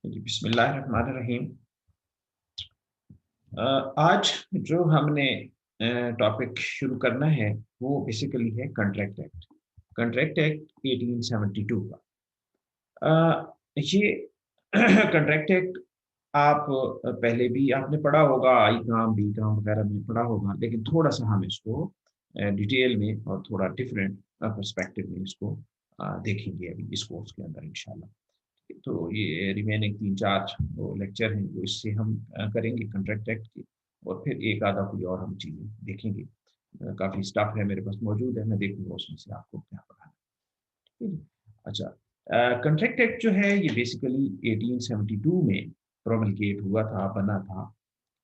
जी, बिस्मिल्लाहिर्रहमानिर्रहीम। आज जो हमने टॉपिक शुरू करना है वो बेसिकली है कंट्रैक्ट एक्ट। कंट्रैक्ट एक्ट 1872 का। ये कंट्रैक्ट एक्ट आप पहले भी आपने पढ़ा होगा, आई काम बी काम वगैरह में पढ़ा होगा, लेकिन थोड़ा सा हम इसको डिटेल में और थोड़ा डिफरेंट पर्सपेक्टिव में इसको देखेंगे अभी इस कोर्स के अंदर इंशाल्लाह। तो ये रिमेनिंग 3-4 वो लेक्चर हैं, वो इससे हम करेंगे कंट्रैक्ट एक्ट के, और फिर एक आधा कोई और हम चीज़ें देखेंगे। काफ़ी स्टफ़ है मेरे पास मौजूद है, मैं देखूँगा उसमें से आपको क्या पढ़ाना है। ठीक है? अच्छा, कंट्रैक्ट एक्ट जो है ये बेसिकली 1872 में प्रोमलगेट हुआ था, बना था।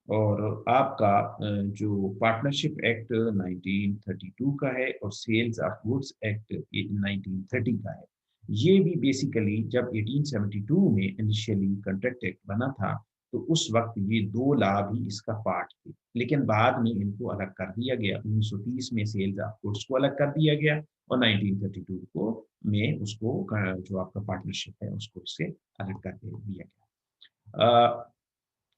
और आपका जो पार्टनरशिप एक्ट 1932 का है और सेल्स ऑफ गुड्स एक्ट 1930 का है। ये भी बेसिकली जब 1872 में इनिशियली कॉन्ट्रैक्ट एक्ट बना था, तो उस वक्त ये दो लॉ भी इसका पार्ट थे, लेकिन बाद में इनको अलग कर दिया गया। 1930 में सेल्स ऑफ गुड्स को अलग कर दिया गया और 1932 को में उसको जो आपका पार्टनरशिप है उसको इससे अलग कर दिया गया।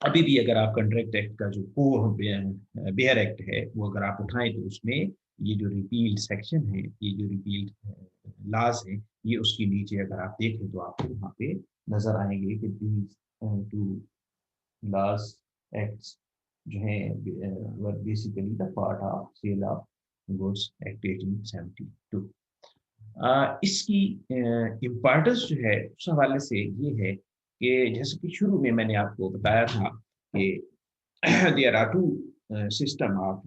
अभी भी अगर आप कॉन्ट्रैक्ट एक्ट का जो को बेयर एक्ट है वो अगर आप उठाएं, तो उसमें ये जो रिपील्ड सेक्शन है, ये जो रिपील्ड लॉज है, ये उसके नीचे अगर आप देखें तो आपको वहाँ पे नजर आएंगे कि दीज टू लॉज एक्ट्स जो है were basically the part of sale of goods act 1872। इसकी इम्पोर्टेंस जो है उस हवाले से ये है कि जैसे कि शुरू में मैंने आपको बताया था कि there are two system of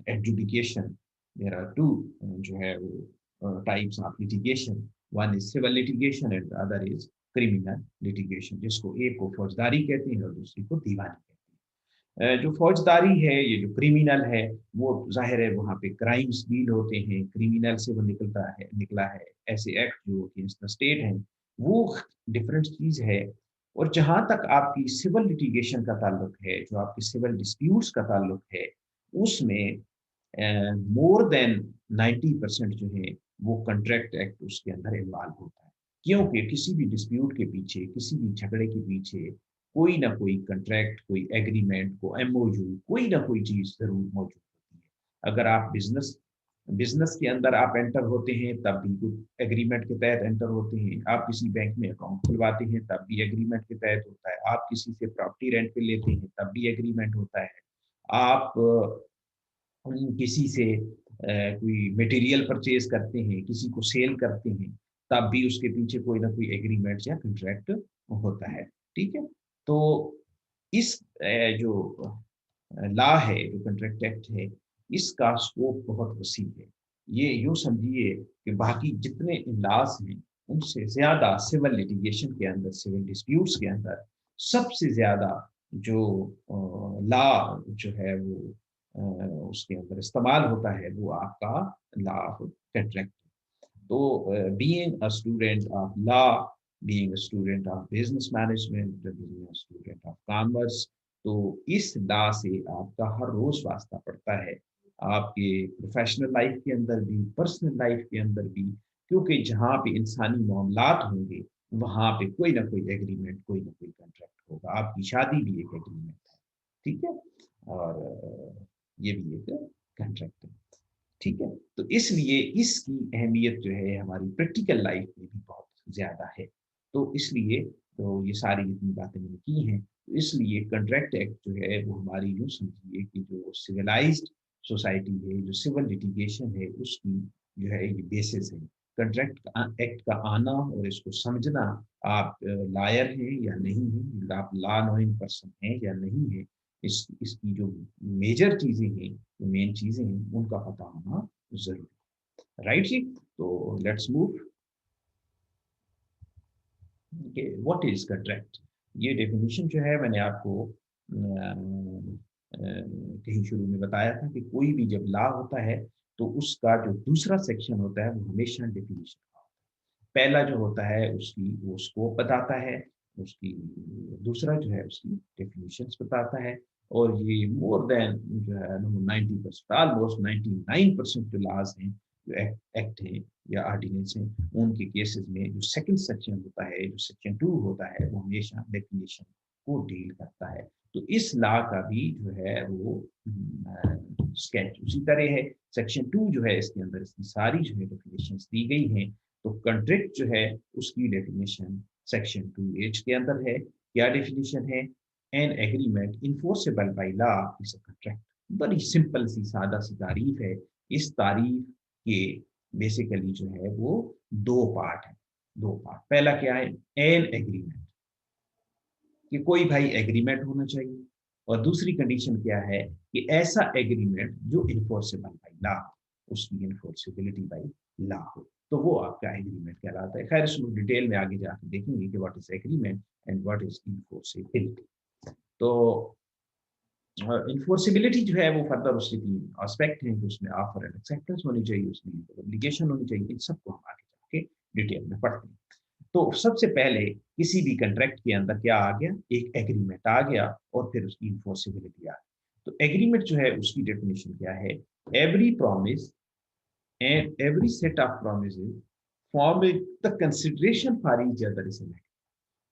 adjudication. There are two जो है वो types of litigation. One is civil litigation and the other is criminal litigation, जिसको एक को फौजदारी कहते हैं और दूसरी को दीवानी कहते हैं। जो फौजदारी है, ये जो क्रिमिनल है, वो ज़ाहिर है वहाँ पे क्राइम्स डील होते हैं, क्रिमिनल से वो निकला है, ऐसे एक्ट जो अगेंस्ट द स्टेट हैं, वो डिफरेंट चीज़ है। और जहाँ तक आपकी सिविल लिटिगेशन का ताल्लुक है, जो आपकी सिविल डिस्प्यूट्स का ताल्लुक है, उसमें मोर देन 90% जो है वो कॉन्ट्रैक्ट एक्ट उसके अंदर इन्वॉल्व होता है। क्योंकि किसी भी डिस्प्यूट के पीछे, किसी भी झगड़े के पीछे कोई ना कोई कॉन्ट्रैक्ट, कोई एग्रीमेंट, को एमओयू, कोई ना कोई चीज़ ज़रूर मौजूद होती है। अगर आप बिज़नेस बिज़नेस के अंदर आप एंटर होते हैं, तब भी कुछ एग्रीमेंट के तहत एंटर होते हैं। आप किसी बैंक में अकाउंट खुलवाते हैं, तब भी एग्रीमेंट के तहत होता है। आप किसी से प्रॉपर्टी रेंट पे लेते हैं, तब भी एग्रीमेंट होता है। आप किसी से कोई मटेरियल परचेज करते हैं, किसी को सेल करते हैं, तब भी उसके पीछे कोई ना कोई एग्रीमेंट या कॉन्ट्रैक्ट होता है। ठीक है? तो इस जो लॉ है, जो कॉन्ट्रैक्ट एक्ट है, इसका स्कोप बहुत वसी है। ये यूँ समझिए कि बाकी जितने लॉज हैं, उनसे ज़्यादा सिविल लिटिगेशन के अंदर, सिविल डिस्प्यूट्स के अंदर सबसे ज़्यादा जो लॉ जो है वो उसके अंदर इस्तेमाल होता है, वो आपका लॉ ऑफ कॉन्ट्रैक्ट। तो being a student of law, being a student of business management, being a student of commerce, तो इस लॉ से आपका हर रोज वास्ता पड़ता है, आपके प्रोफेशनल लाइफ के अंदर भी, पर्सनल लाइफ के अंदर भी। क्योंकि जहाँ पे इंसानी मामलात होंगे, वहाँ पे कोई ना कोई एग्रीमेंट, कोई ना कोई कॉन्ट्रैक्ट होगा। आपकी शादी भी एक एग्रीमेंट है। ठीक है? और ये भी एक कॉन्ट्रैक्ट है। ठीक है? तो इसलिए इसकी अहमियत जो है हमारी प्रैक्टिकल लाइफ में भी बहुत ज़्यादा है। तो इसलिए तो ये सारी जितनी बातें मैंने की हैं, तो इसलिए कॉन्ट्रैक्ट एक्ट जो है वो हमारी यूँ समझिए कि जो सिविलाइज़्ड सोसाइटी है, जो सिविल लिटिगेशन है, उसकी जो है ये बेसिस है। कॉन्ट्रैक्ट एक्ट का आना और इसको समझना, आप लॉयर हैं या नहीं हैं, आप लॉ नोइंग पर्सन हैं या नहीं हैं, इसकी जो मेजर चीज़ें हैं, जो मेन चीज़ें हैं, उनका पता होना ज़रूरी है। राइट जी? तो let's move. Okay, what is contract? ये डेफिनिशन जो है मैंने आपको कहीं शुरू में बताया था कि कोई भी जब लॉ होता है, तो उसका जो दूसरा सेक्शन होता है वो हमेशा डेफिनिशन का होता है। पहला जो होता है उसकी वो स्कोप बताता है, उसकी दूसरा जो है उसकी डेफिनिशंस बताता है। और ये मोर देन जो है 90%, ऑलमोस्ट 99% जो लॉज हैं, जो एक्ट हैं, या ऑर्डिनेंस हैं, उनके केसेस में जो सेकंड सेक्शन होता है, जो सेक्शन 2 होता है, वो हमेशा डेफिनेशन को डील करता है। तो इस लॉ का भी जो है वो स्केच उसी तरह है। सेक्शन 2 जो है इसके अंदर इसकी सारी जो है डेफिनेशंस दी गई हैं। तो कॉन्ट्रैक्ट जो है उसकी डेफिनेशन सेक्शन 2H के अंदर है। क्या डेफिनेशन है? An agreement enforceable by law is a contract. बड़ी सिंपल सी सादा सी तारीफ है। इस तारीफ के बेसिकली जो है वो दो पार्ट है, दो पार्ट। पहला क्या है? एन एग्रीमेंट, कि कोई भाई एग्रीमेंट होना चाहिए, और दूसरी कंडीशन क्या है कि ऐसा एग्रीमेंट जो इन्फोर्सेबल बाय लॉ, उसकी इन्फोर्सेबिलिटी बाय लॉ हो, तो वो आपका एग्रीमेंट कहलाता है। खैर इसमें डिटेल में आगे जाकर देखेंगे कि what is agreement and what is enforceability. तो इन्फोर्सिबिलिटी जो है वो फर्दर उसके तीन एस्पेक्ट हैं कि उसमें ऑफर एंड एक्सेप्टेंस होनी चाहिए, उसमें ऑब्लिगेशन होनी चाहिए। इन सबको हम आगे जाके डिटेल में पढ़ते हैं। तो सबसे पहले किसी भी कॉन्ट्रैक्ट के अंदर क्या आ गया? एक एग्रीमेंट आ गया और फिर उसकी इन्फोर्सिबिलिटी आ गई। तो एग्रीमेंट जो है उसकी डेफिनेशन क्या है? Every promise and every set of promises form the consideration for each other is an.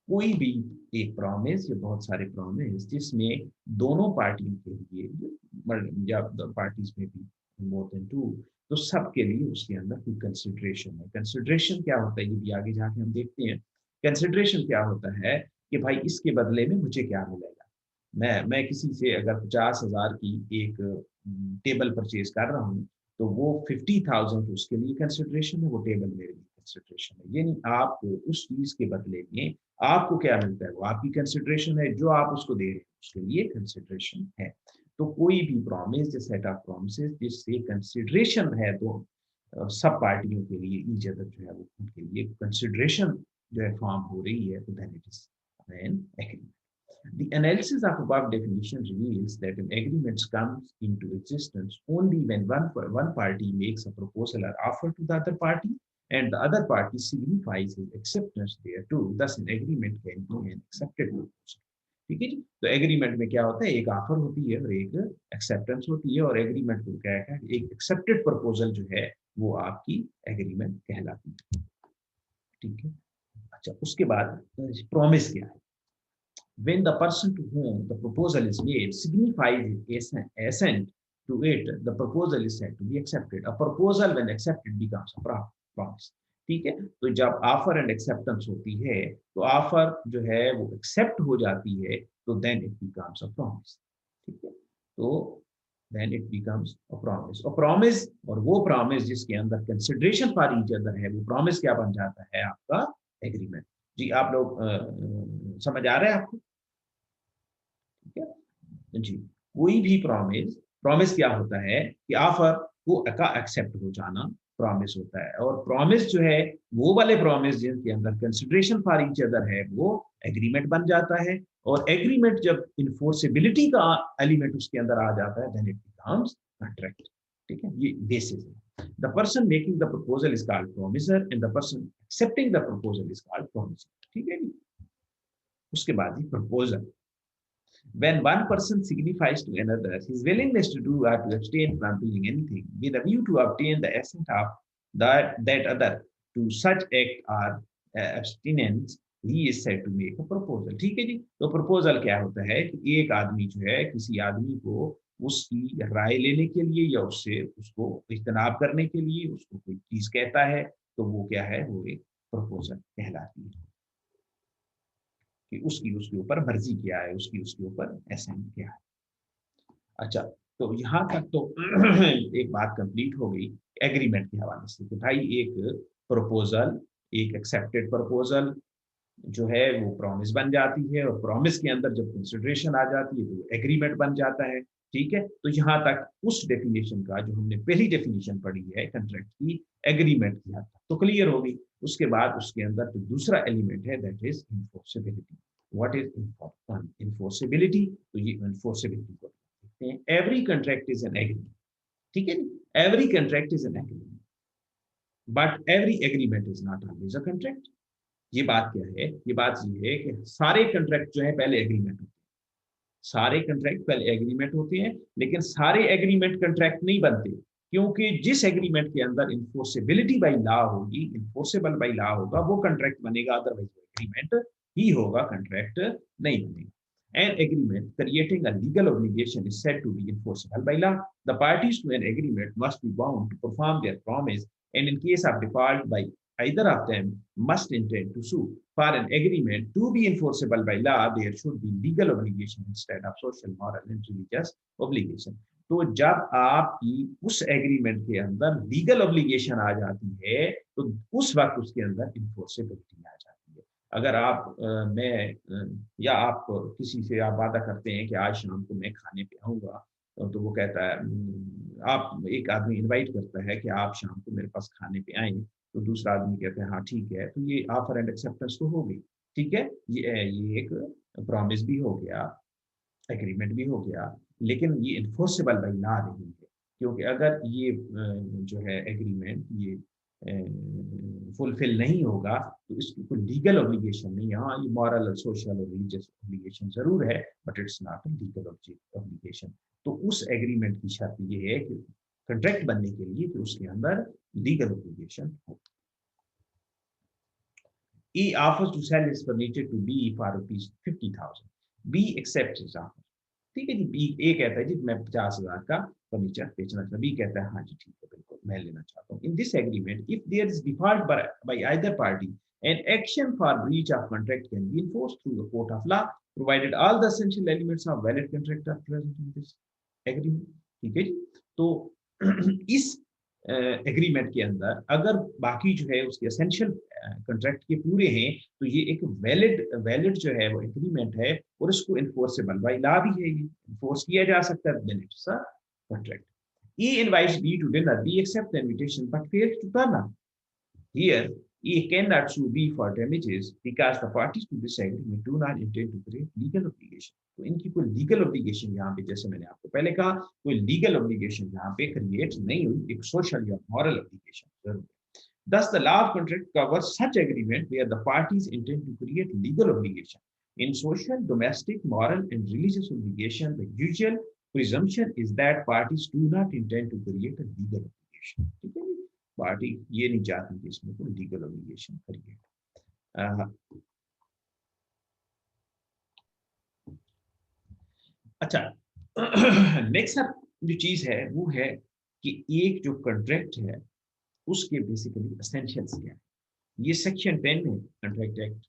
कोई भी एक प्रॉमिस या बहुत सारे प्रॉमिस जिसमें दोनों पार्टियों के लिए या पार्टीज में भी मोर देन टू, तो सबके लिए उसके अंदर कोई कंसिडरेशन है। कंसिडरेशन क्या होता है ये भी आगे जाके हम देखते हैं। कंसिडरेशन क्या होता है कि भाई इसके बदले में मुझे क्या मिलेगा। मैं किसी से अगर 50,000 की एक टेबल परचेज कर रहा हूँ, तो वो 50,000 उसके लिए कंसिडरेशन है, वो टेबल मेरे लिए कंसिडरेशन है। यानी आपको उस चीज के बदले में आपको क्या मिलता है, वो आपकी कंसिडरेशन है, जो आप उसको दे रहे हैं उसके लिए कंसिडरेशन है। तो कोई भी प्रॉमिस या सेट ऑफ प्रॉमिसेस जिससे कंसिडरेशन है, तो सब पार्टियों के लिए ईच अदर जो है वो उनके लिए कंसिडरेशन जो है फॉर्म हो रही है, तो then it is an agreement. The analysis of above definition reveals that an agreement comes into existence only when one party makes a proposal or offer to the other party, and the other party signifies his acceptance thereto. Thus, an agreement can be an accepted proposal. ठीक है जी। तो agreement में क्या होता है? एक offer होती है और एक एक्सेप्टेंस होती है, और एग्रीमेंट को क्या है? एक एक्सेप्टेड प्रपोजल जो है वो आपकी एग्रीमेंट कहलाती है। ठीक है। अच्छा, उसके बाद प्रॉमिस क्या है? When the person to whom the proposal is made signifies his assent to it, the proposal is said to be accepted. A proposal when accepted becomes a promise. ठीक है। तो जब ऑफर एंड एक्सेप्टेंस होती है, तो offer जो है वो एक्सेप्ट हो जाती है, तो then it becomes a promise. ठीक है। तो then it becomes a promise. और प्रॉमिस, और वो प्रॉमिस जिसके अंदर कंसिडरेशन फॉर ईच अदर है, वो प्रॉमिस क्या बन जाता है? आपका एग्रीमेंट। जी आप लोग समझ आ रहा है आपको? ठीक है जी। कोई भी प्रॉमिस, प्रॉमिस क्या होता है कि ऑफर को का एक्सेप्ट हो जाना प्रॉमिस होता है। और प्रॉमिस जो है वो वाले प्रॉमिस जिनके अंदर कंसिडरेशन फॉर ईच अदर है, वो एग्रीमेंट बन जाता है। और एग्रीमेंट जब इन्फोर्सिबिलिटी का एलिमेंट उसके अंदर आ जाता है, देन इट बिकम्स कॉन्ट्रैक्ट। ठीक है, ये बेसिस है। The person making the proposal is called promisor and the person accepting the proposal is called promisor. ठीक है जी। उसके बाद ही proposal. When one person signifies to another his willingness to do or to abstain from doing anything with a view to obtain the assent of that other to such act or abstinence, he is said to make a proposal. ठीक है जी। तो proposal क्या होता है कि एक आदमी जो है किसी आदमी को उसकी राय लेने के लिए या उससे उसको इज्तनाब करने के लिए उसको कोई चीज कहता है, तो वो क्या है? वो एक प्रपोजल कहलाती है कि उसकी उसके ऊपर मर्जी क्या है, उसकी उसके ऊपर एसेंट क्या है। अच्छा, तो यहाँ तक तो एक बात कंप्लीट हो गई एग्रीमेंट के हवाले से कि भाई एक प्रपोजल, एक एक्सेप्टेड प्रपोजल जो है वो प्रॉमिस बन जाती है, और प्रॉमिस के अंदर जब कंसिडरेशन आ जाती है तो एग्रीमेंट बन जाता है। ठीक है। तो यहाँ तक उस डेफिनेशन का जो हमने पहली डेफिनेशन पढ़ी है कंट्रैक्ट की, एग्रीमेंट की हद तक तो क्लियर हो गई। उसके बाद उसके अंदर जो दूसरा एलिमेंट है that is enforceability. What is enforceability? तो ये इन्फोर्सिबिलिटी को देखते हैं। Every contract is an agreement. ठीक है। Every contract is an agreement, but every agreement is not always a contract. ये बात क्या है? ये बात ये है कि सारे कंट्रैक्ट जो है पहले एग्रीमेंट होते हैं, सारे कंट्रैक्ट पहले एग्रीमेंट होते हैं, लेकिन सारे एग्रीमेंट कंट्रैक्ट नहीं बनते। क्योंकि जिस एग्रीमेंट के अंदर इन्फोर्सेबिलिटी बाई लॉ होगी, इन्फोर्सेबल बाई लॉ होगा, वो कॉन्ट्रैक्ट बनेगा, अदरवाइज एग्रीमेंट ही होगा, कॉन्ट्रैक्ट नहीं बनेगा. An agreement creating a legal obligation is said to be enforceable by law. The parties to an agreement must be bound to perform their promise, and in case of default by either of them, must intend to sue. For an agreement to be enforceable by law, there should be legal obligation instead of social, moral, and religious obligation. तो जब आपकी उस agreement के अंदर legal obligation आ जाती है, तो उस वक्त उसके अंदर इन्फोर्सेबिलिटी आ जाती है. अगर आप या आप किसी से आप वादा करते हैं कि आज शाम को मैं खाने पे आऊंगा, तो वो कहता है आप एक आदमी इनवाइट करता है कि आप शाम को मेरे पास खाने पे आए, तो दूसरा आदमी कहता है हाँ ठीक है, तो ये ऑफर एंड एक्सेप्टेंस तो हो गई. ठीक है, ये एक प्रॉमिस भी हो गया, एग्रीमेंट भी हो गया, लेकिन ये इन्फोर्सेबल बाई लॉ नहीं है. क्योंकि अगर ये जो है एग्रीमेंट ये फुलफिल नहीं होगा, तो इसकी कोई लीगल ऑब्लिगेशन नहीं है. हाँ, ये मॉरल और सोशल और रिलीजियस ऑब्लिगेशन जरूर है, but it's not a legal obligation. तो उस एग्रीमेंट की शर्त ये है कि कॉन्ट्रैक्ट बनने के लिए कि उसके अंदर लीगल ऑब्लिगेशन हो. E offers to sell his furniture to B for ₹50,000. B accepts his offer. ठीक है जी, बी ए कहता है जी मैं 50,000 का फर्नीचर बेचना चाहता हूँ. बी कहता है हाँ जी ठीक है, बिल्कुल मैं लेना चाहता हूँ. In this agreement if there is default by either party, an action for breach of contract can be enforced through the court of law, provided all the essential elements of valid contract are present in this agreement. ठीक है जी. तो इस agreement के अंदर अगर बाकी जो है उसके एसेंशियल कॉन्ट्रैक्ट के पूरे हैं, तो ये एक वैलिड वैलिड जो है वो एग्रीमेंट है, और इसको इन्फोर्सेबल बाय लॉ भी है, ये इन्फोर्स किया जा सकता है, then it's a contract. E invites B to dinner. B accepts the invitation but fails to turn up. Here, E cannot sue B for damages because the parties to this agreement do not intend to create legal obligation. तो इनकी कोई legal obligation यहाँ पे, जैसे मैंने आपको पहले कहा, कोई लीगल ऑब्लिगेशन यहाँ पे क्रिएट नहीं हुई, एक सोशल या मॉरल ऑब्लिगेशन जरूर है. Thus, the law of contract covers such agreement where the parties intend to create legal obligation. In social, domestic, moral, and religious obligation, the usual presumption is that parties do not intend to create a legal obligation. ठीक है, party ये नहीं चाहती कि इसमें कोई legal obligation create. अच्छा, next जो चीज है वो है कि एक जो कॉन्ट्रैक्ट है उसके बेसिकली एसेंशियल्स क्या है. ये सेक्शन 10 है कॉन्ट्रैक्ट एक्ट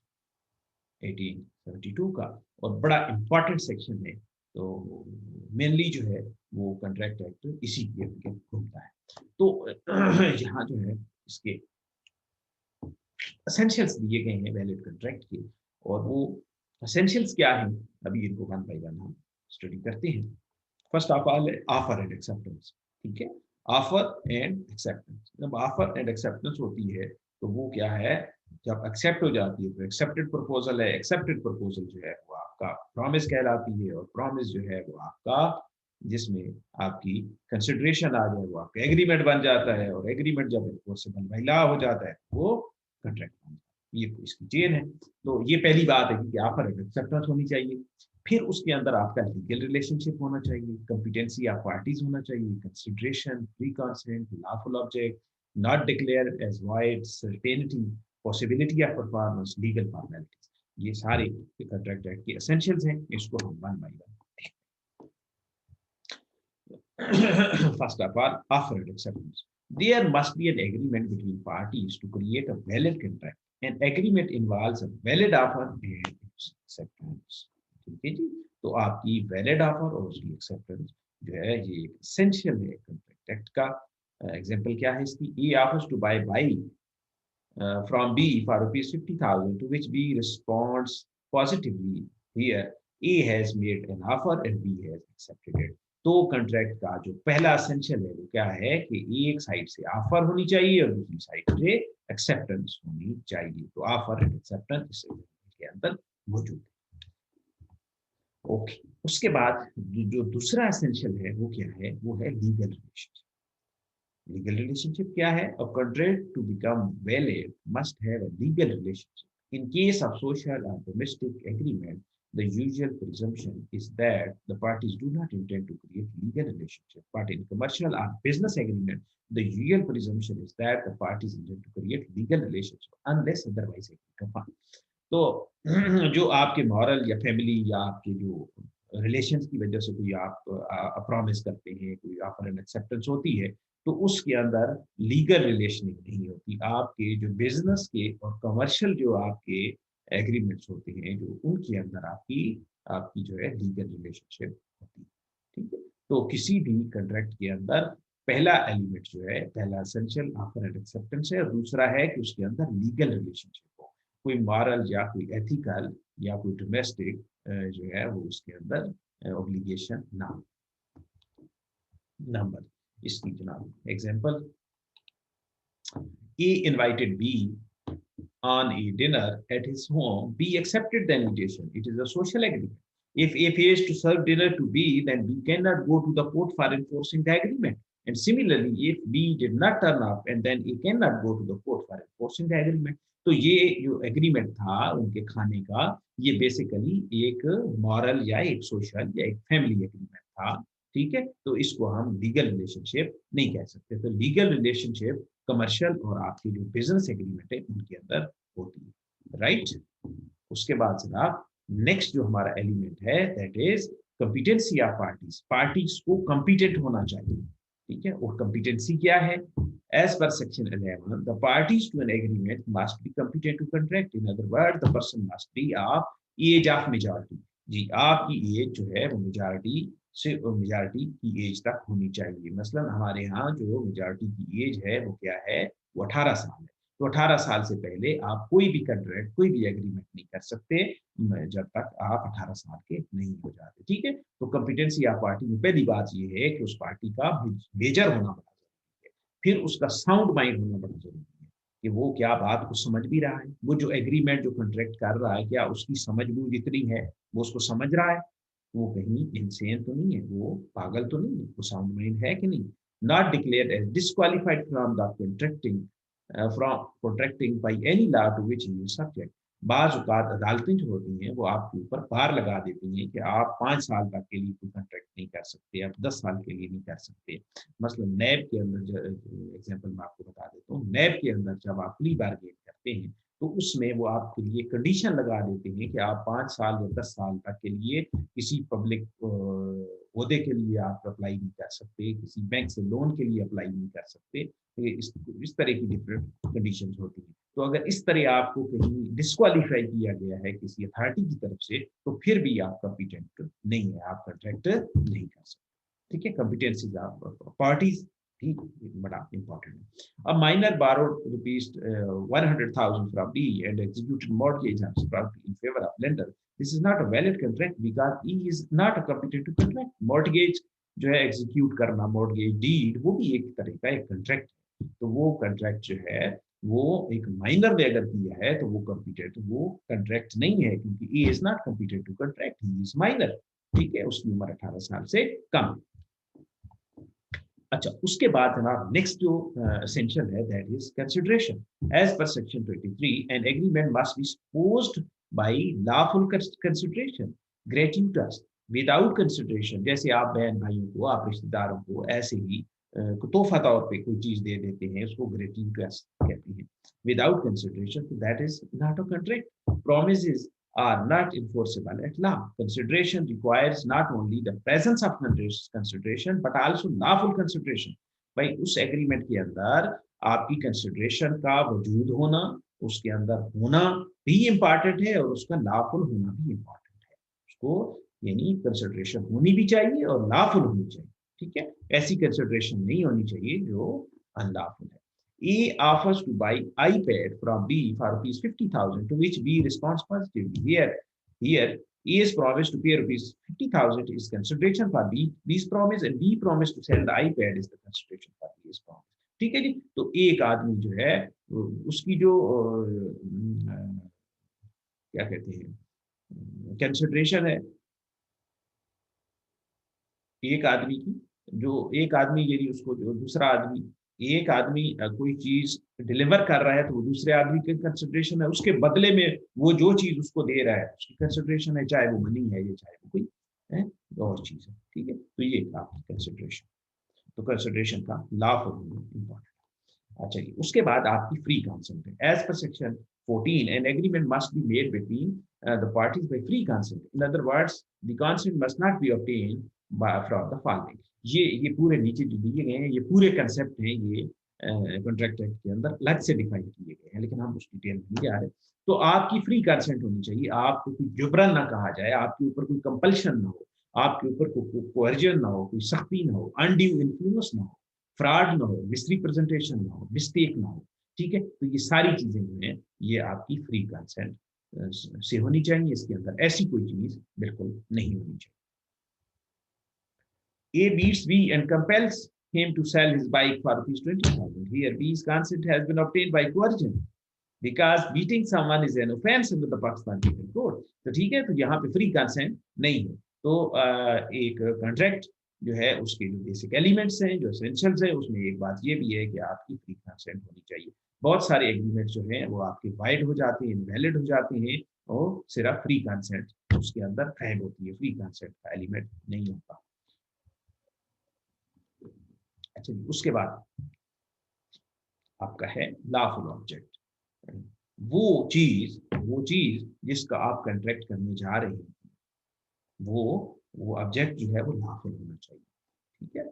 1872 का, और बड़ा इंपॉर्टेंट सेक्शन है. तो मेनली जो है वो कॉन्ट्रैक्ट एक्ट इसी के घूमता है. तो यहाँ जो है इसके एसेंशियल्स दिए गए हैं वैलिड कॉन्ट्रैक्ट के, और वो एसेंशियल्स क्या हैं अभी इनको वन बाय वन हम स्टडी करते हैं. First of all offer and acceptance. ठीक है, ऑफर एंड एक्सेप्टेंस. जब ऑफर एंड एक्सेप्टेंस होती है तो वो क्या है, जब एक्सेप्ट हो जाती है तो एक्सेप्टेड प्रपोजल है. एक्सेप्टेड प्रपोजल जो है वो आपका प्रॉमिस कहलाती है, और प्रॉमिस जो है वो आपका जिसमें आपकी कंसिडरेशन आ जाए वो आपका एग्रीमेंट बन जाता है, और एग्रीमेंट जब एनफोर्सेबल बाय लॉ हो जाता है वो कॉन्ट्रैक्ट बन जाता है. ये इसकी चेन है. तो ये पहली बात है कि ऑफर एंड एक्सेप्टेंस होनी चाहिए. फिर उसके अंदर आपका लीगल रिलेशनशिप होना चाहिए, कॉम्पिटेंसी ऑफ पार्टीज होना चाहिए, consideration, free consent, lawful object, not declare as void, certainty, possibility of performance, legal formalities. ये सारे कॉन्ट्रैक्ट एक्ट के एसेंशियल्स हैं. इसको हम one by one. First of all, offer and acceptance. There must be an agreement between parties to create a valid contract. An agreement involves a valid offer and acceptance. ठीक है जी. तो आपकी valid offer और उसकी acceptance जो है ये essential है कॉन्ट्रैक्ट एक्ट का. एग्जांपल क्या है इसकी? A offers to buy from B for ₹50,000, to which B responds positively. Here, A has made an offer and B has accepted it. तो कॉन्ट्रैक्ट का जो पहला एसेंशियल है वो क्या है कि एक साइड से ऑफर होनी चाहिए और दूसरी साइड से एक्सेप्टेंस होनी चाहिए. तो ऑफर एंड एक्सेप्टेंस इस के अंदर मौजूद है. ओके, उसके बाद जो दूसरा एसेंशियल है वो क्या है, वो है लीगल रिलेशनशिप. लीगल रिलेशनशिप क्या है? A contract to become valid must have a legal relationship. In case of social और domestic agreement, the usual presumption is that the parties do not intend to create legal relationship. But in commercial or business agreement, the usual presumption is that the parties intend to create legal relationship unless otherwise agreed upon. तो जो आपके moral या family या आपके जो relations की वजह से कोई आप प्रॉमिस करते हैं, कोई ऑफर एंड एक्सेप्टेंस होती है, तो उसके अंदर लीगल रिलेशनिंग नहीं होती। आपके जो बिजनेस के और कमर्शियल जो आपके एग्रीमेंट्स होते हैं, जो उनके अंदर आपकी आपकी जो है लीगल रिलेशनशिप होती है। ठीक है? तो किसी भी कॉन्ट्रैक्ट के अंदर पहला एलिमेंट जो है, पहला एसेंशियल ऑफर एंड एक्सेप्टेंस है और दूसरा है कि उसके अंदर लीगल रिलेशनशिप हो। कोई मॉरल या कोई एथिकल या कोई डोमेस्टिक जो है वो उसके अंदर ऑब्लिगेशन ना हो। नंबर इसकी जनाब example, A invited B on a dinner at his home. B accepted the invitation. It is a social agreement. If A is to serve dinner to B, then B cannot go to the court for enforcing the agreement. And similarly, if B did not turn up, and then A cannot go to the court for enforcing the agreement. तो ये जो agreement था उनके खाने का, ये basically एक moral या एक सोशल या एक फैमिली एग्रीमेंट था। ठीक है? तो इसको हम लीगल रिलेशनशिप नहीं कह सकते। तो लीगल रिलेशनशिप कमर्शियल और आपकी जो बिजनेस एग्रीमेंट है उनके अंदर होती है, राइट? उसके बाद जनाब नेक्स्ट जो हमारा एलिमेंट है that is competency of parties. Parties को कॉम्पिटेंट होना चाहिए। ठीक है? और कॉम्पिटेंसी क्या है? As per section 11 the parties to an agreement must be competent to contract. In other word the person must be of age of majority. जी, आपकी एज जो है वो मेजॉरिटी की एज तक होनी चाहिए। मसलन हमारे यहाँ जो मेजॉरिटी की एज है वो क्या है? वो 18 साल है। तो 18 साल से पहले आप कोई भी कॉन्ट्रैक्ट, कोई भी एग्रीमेंट नहीं कर सकते जब तक आप 18 साल के नहीं हो जाते। ठीक है? तो कॉम्पिटेंसी ऑफ पार्टी में पहली बात ये है कि उस पार्टी का मेजर होना बड़ा जरूरी है। फिर उसका साउंड माइंड होना बड़ा जरूरी है कि वो क्या बात को समझ भी रहा है, वो जो एग्रीमेंट जो कॉन्ट्रैक्ट कर रहा है क्या उसकी समझ बूझ इतनी है, वो उसको समझ रहा है, वो कहीं इंसेन तो नहीं है, वो पागल तो नहीं है, वो साउंड माइंड है कि नहीं। Not declared as disqualified from the contracting by any law to which he is subject. बाज औकात अदालतें जो होती हैं वो आपके ऊपर बार लगा देती हैं कि आप 5 साल तक के लिए कोई कॉन्ट्रैक्ट नहीं कर सकते, आप 10 साल के लिए नहीं कर सकते। मसलन नैब के अंदर एग्जांपल मैं आपको बता देता हूँ, नैब के अंदर जब आप प्री बारगेन करते हैं तो उसमें वो आपके लिए कंडीशन लगा देते हैं कि आप 5 साल या 10 साल तक के लिए किसी पब्लिक ओहदे के लिए आप अप्लाई नहीं कर सकते, किसी बैंक से लोन के लिए अप्लाई नहीं कर सकते। इस तरह की डिफरेंट कंडीशंस होती हैं। तो अगर इस तरह आपको कहीं डिस्क्वालीफाई किया गया है किसी अथॉरिटी की तरफ से, तो फिर भी आप कॉम्पिटेंट नहीं है, आप कॉन्ट्रैक्ट नहीं कर सकते। ठीक है? कॉम्पिटेंसीज ऑफ पार्टीज भी बड़ा इंपॉर्टेंट है। A minor borrowed rupees 100,000 from B and executed mortgage on his property in favor of lender. This is not a valid contract because he is not a competent to contract. Mortgage जो है execute करना, mortgage deed, वो भी एक तरह का एक contract है। तो वो कॉन्ट्रैक्ट जो है वो एक माइनर ने अगर किया है तो वो कॉम्पिटेंट, वो कॉन्ट्रैक्ट नहीं है क्योंकि he is not competent to contract, he is minor। ठीक है? उसकी उम्र 18 साल से कम। अच्छा, उसके बाद जनाब नेक्स्ट जो एसेंशियल है that is consideration. As per section 23 an agreement must be supposed by lawful consideration gratuitous without consideration. जैसे आप बहन भाइयों को, आप रिश्तेदारों को ऐसे ही तोहफा तौर पे कोई चीज दे देते हैं, उसको ग्रेट्यूटस कहते हैं। Without consideration that is not a contract. Promises are not enforceable at law. Consideration requires not only the presence of consideration but also lawful consideration. भाई उस एग्रीमेंट के अंदर आपकी कंसिडरेशन का वजूद होना, उसके अंदर होना भी इम्पॉर्टेंट है और उसका लॉफुल होना भी इम्पॉर्टेंट है। उसको यानी कंसिडरेशन होनी भी चाहिए और लॉफुल होनी चाहिए। ठीक है? ऐसी कंसिडरेशन नहीं होनी चाहिए जो अनलॉफुल है। A offers to buy iPad from B for rupees 50,000, to which B responds positively. Here, A's promise to pay rupees 50,000 is consideration for B's promise, and B promise to sell the iPad is the consideration for B's promise. ठीक है जी? तो एक आदमी जो है उसकी जो क्या कहते हैं कंसिडरेशन है, एक आदमी की, जो एक आदमी यदि उसको जो दूसरा आदमी, एक आदमी कोई चीज डिलीवर कर रहा है तो वो दूसरे आदमी की कंसिडरेशन है, उसके बदले में वो जो चीज उसको दे रहा है उसकी कंसिडरेशन है, चाहे वो मनी है या चाहे वो कोई है और चीज है। ठीक है, तो ये आपकी कंसिडरेशन, तो कंसिडरेशन का लॉफुल होना इंपॉर्टेंट। अच्छा जी, उसके बाद आपकी फ्री कंसेंट है। As per section 14 an agreement must be made between the parties by free consent. In other words the consent must not be obtain from the following. ये पूरे नीचे जो दिए गए हैं ये पूरे कंसेप्ट हैं, ये कॉन्ट्रैक्ट एक्ट के अंदर अलग से डिफाइन किए गए हैं, लेकिन हम उस डिटेल में नहीं जा रहे। तो आपकी फ्री कंसेंट होनी चाहिए, आपको कोई जुबरन ना कहा जाए, आपके ऊपर कोई कंपल्शन ना हो, आपके ऊपर कोई कोर्जन ना हो, कोई सख्ती ना हो, अनड्यू इन्फ्लुएंस ना हो, फ्रॉड ना हो, मिसरिप्रेजेंटेशन ना हो, मिस्टेक ना हो। ठीक है, तो ये सारी चीजें जो है ये आपकी फ्री कंसेंट से होनी चाहिए, इसके अंदर ऐसी कोई चीज बिल्कुल नहीं होनी चाहिए। A beats B and compels him to sell his bike for rupees 20,000. Here, B's consent has been obtained by coercion because beating someone is an offense under the Pakistan Penal Code. तो ठीक है, तो यहाँ पे free consent नहीं है। तो एक कॉन्ट्रैक्ट जो है उसके जो बेसिक एलिमेंट्स हैं, जो एसेंशियल्स है, उसमें एक बात ये भी है कि आपकी फ्री कंसेंट होनी चाहिए। बहुत सारे एग्रीमेंट जो हैं वो आपके वाइड हो जाते हैं, इनवैलिड हो जाते हैं, और सिर्फ फ्री कंसेंट उसके अंदर फैग होती है, फ्री कंसेंट का एलिमेंट नहीं होता। अच्छा, उसके बाद आपका है लॉफुल ऑब्जेक्ट। वो चीज जिसका आप कॉन्ट्रैक्ट करने जा रहे हैं, वो वो ऑब्जेक्ट जो है वो लॉफुल होना चाहिए। ठीक है,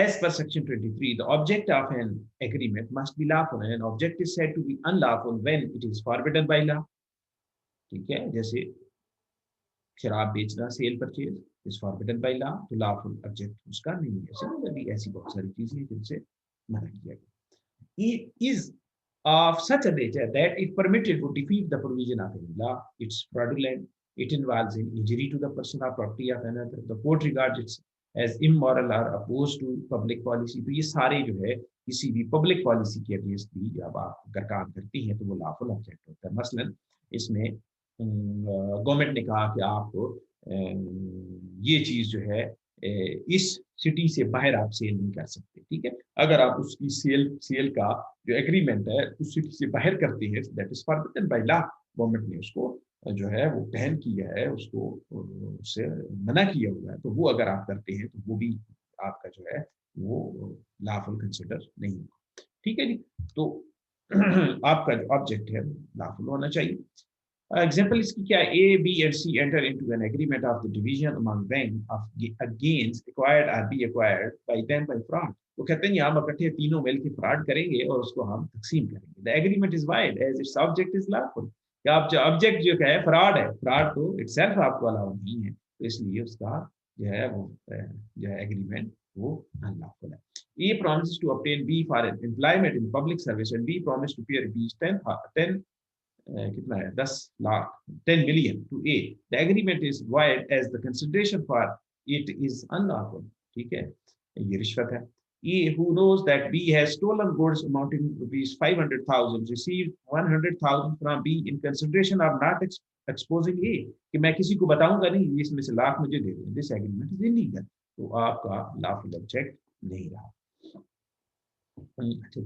as per section 23 the object of an agreement must be lawful and object is said to be unlawful when it is forbidden by law. ठीक है, जैसे शराब बेचना, sale purchase is forbidden by law, तो लॉफुल ऑब्जेक्ट उसका नहीं है। Similarly ऐसी बहुत सारी चीजें जिनसे मना किया गया। It is of such a nature that it permitted to defeat the provision of any law. It's fraudulent. It involves an injury to the person or property of another. The court regards it as immoral or opposed to public policy. तो ये सारे जो है किसी भी public policy के against भी जब आप अगर काम करती हैं तो वो लॉफुल ऑब्जेक्ट होता है। मसलन इसमें गवर्नमेंट ने कहा कि आप ये चीज जो है इस सिटी से बाहर आप सेल नहीं कर सकते। ठीक है, अगर आप उसकी सेल का जो एग्रीमेंट है उस सिटी से बाहर करते हैं, that is forbidden by law. Government ने उसको जो है वो बैन किया है, उसको उससे मना किया हुआ है। तो वो अगर आप करते हैं तो वो भी आपका जो है वो लॉफुल कंसिडर नहीं होगा। ठीक है जी, तो आपका जो ऑब्जेक्ट है लॉफुल होना चाहिए। एग्जाम्पल इसकी क्या है? A B and C enter into an agreement of the division among them of gains acquired or be acquired by them by fraud. वो कहते हैं ये हम इकट्ठे तीनों मिलकर फ्रॉड करेंगे और उसको हम तकसीम करेंगे। The agreement is void as its object is lawful. क्या आप जो ऑब्जेक्ट जो है फ्रॉड है, फ्रॉड तो इटसेल्फ आपको अलाउ नहीं है, तो इसलिए उसका जो है वो जो है एग्रीमेंट वो अनलॉफुल है। ए promises to obtain B for employment in public service and B promised to pay rupees 10 कितना है 10 lakh 10 million to A. The agreement is void as the consideration for it is unlawful. ठीक है, ये रिश्वत है। A who knows that B has stolen goods amounting rupees 500,000 received 100,000 from B in consideration of not exposing A, कि मैं किसी को बताऊंगा नहीं, इसमें से लाख मुझे दे दें। This agreement is illegal. तो आपका lawful object नहीं रहा। अच्छा,